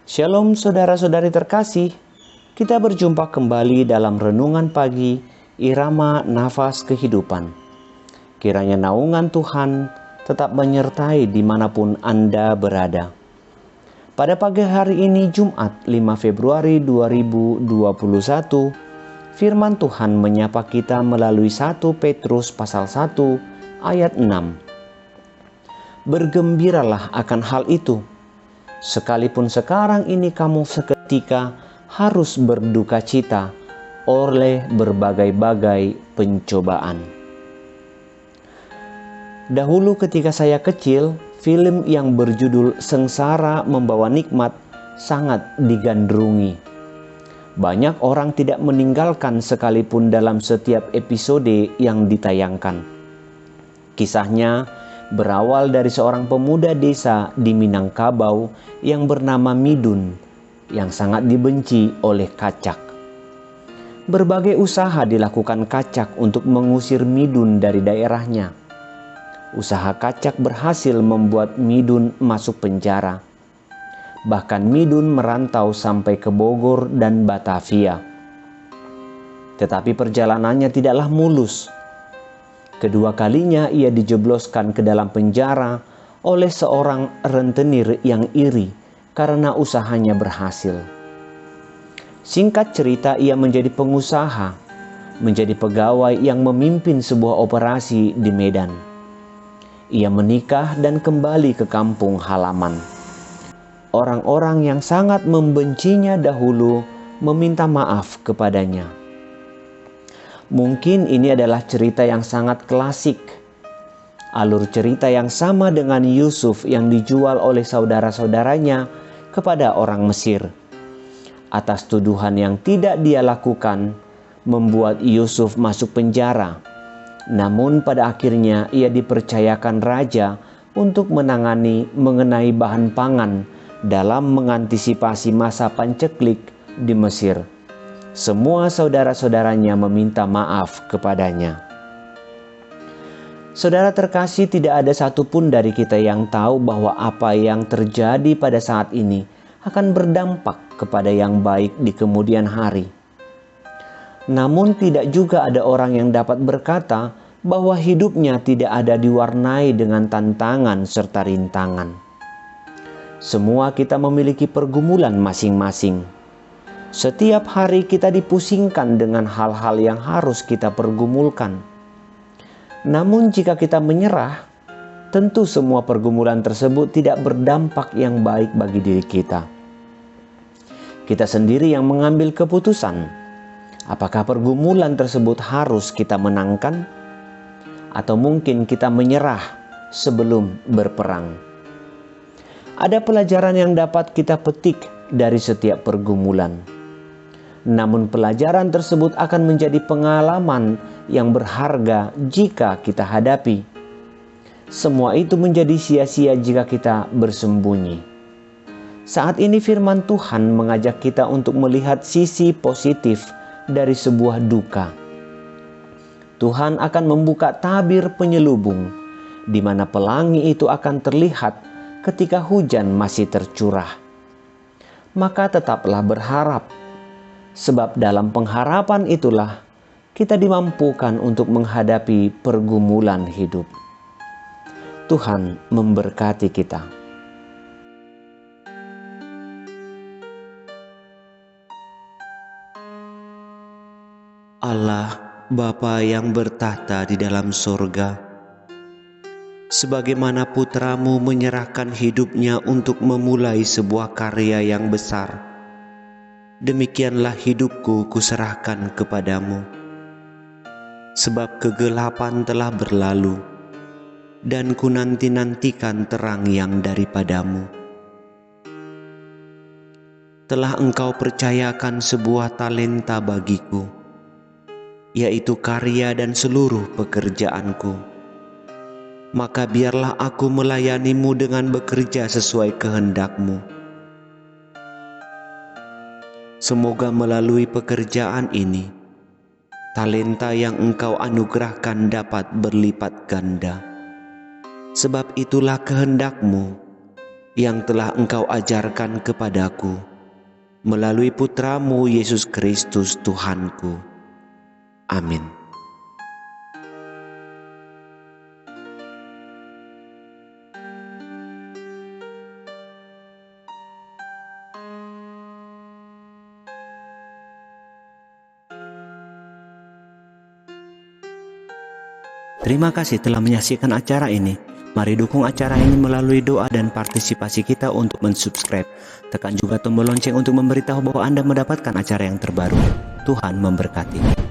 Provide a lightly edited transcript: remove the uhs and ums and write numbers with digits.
Shalom saudara-saudari terkasih, kita berjumpa kembali dalam renungan pagi Irama Nafas Kehidupan. Kiranya naungan Tuhan tetap menyertai dimanapun Anda berada. Pada pagi hari ini Jumat 5 Februari 2021, firman Tuhan menyapa kita melalui 1 Petrus pasal 1 ayat 6. Bergembiralah akan hal itu, sekalipun sekarang ini kamu seketika harus berduka cita oleh berbagai-bagai pencobaan. Dahulu ketika saya kecil, film yang berjudul Sengsara Membawa Nikmat sangat digandrungi. Banyak orang tidak meninggalkan sekalipun dalam setiap episode yang ditayangkan. Kisahnya berawal dari seorang pemuda desa di Minangkabau yang bernama Midun, yang sangat dibenci oleh Kacak. Berbagai usaha dilakukan Kacak untuk mengusir Midun dari daerahnya. Usaha Kacak berhasil membuat Midun masuk penjara. Bahkan Midun merantau sampai ke Bogor dan Batavia. Tetapi perjalanannya tidaklah mulus. Kedua kalinya ia dijebloskan ke dalam penjara oleh seorang rentenir yang iri karena usahanya berhasil. Singkat cerita, ia menjadi pengusaha, menjadi pegawai yang memimpin sebuah operasi di Medan. Ia menikah dan kembali ke kampung halaman. Orang-orang yang sangat membencinya dahulu meminta maaf kepadanya. Mungkin ini adalah cerita yang sangat klasik. Alur cerita yang sama dengan Yusuf yang dijual oleh saudara-saudaranya kepada orang Mesir. Atas tuduhan yang tidak dia lakukan, membuat Yusuf masuk penjara. Namun pada akhirnya ia dipercayakan raja untuk menangani mengenai bahan pangan dalam mengantisipasi masa panceklik di Mesir. Semua saudara-saudaranya meminta maaf kepadanya. Saudara terkasih, tidak ada satupun dari kita yang tahu bahwa apa yang terjadi pada saat ini akan berdampak kepada yang baik di kemudian hari. Namun tidak juga ada orang yang dapat berkata bahwa hidupnya tidak ada diwarnai dengan tantangan serta rintangan. Semua kita memiliki pergumulan masing-masing. Setiap hari kita dipusingkan dengan hal-hal yang harus kita pergumulkan. Namun jika kita menyerah, tentu semua pergumulan tersebut tidak berdampak yang baik bagi diri kita. Kita sendiri yang mengambil keputusan. Apakah pergumulan tersebut harus kita menangkan? Atau mungkin kita menyerah sebelum berperang? Ada pelajaran yang dapat kita petik dari setiap pergumulan. Namun pelajaran tersebut akan menjadi pengalaman yang berharga jika kita hadapi. Semua itu menjadi sia-sia jika kita bersembunyi. Saat ini firman Tuhan mengajak kita untuk melihat sisi positif dari sebuah duka. Tuhan akan membuka tabir penyelubung, di mana pelangi itu akan terlihat ketika hujan masih tercurah. Maka tetaplah berharap, sebab dalam pengharapan itulah kita dimampukan untuk menghadapi pergumulan hidup. Tuhan memberkati kita. Allah, Bapa yang bertahta di dalam surga, sebagaimana putramu menyerahkan hidupnya untuk memulai sebuah karya yang besar, demikianlah hidupku kuserahkan kepadamu. Sebab kegelapan telah berlalu, dan ku nanti-nantikan terang yang daripadamu. Telah Engkau percayakan sebuah talenta bagiku, yaitu karya dan seluruh pekerjaanku. Maka biarlah aku melayanimu dengan bekerja sesuai kehendak-Mu. Semoga melalui pekerjaan ini, talenta yang Engkau anugerahkan dapat berlipat ganda. Sebab itulah kehendak-Mu, yang telah Engkau ajarkan kepadaku melalui Putramu Yesus Kristus Tuhanku. Amin. Terima kasih telah menyaksikan acara ini. Mari dukung acara ini melalui doa dan partisipasi kita untuk mensubscribe. Tekan juga tombol lonceng untuk memberitahu bahwa Anda mendapatkan acara yang terbaru. Tuhan memberkati.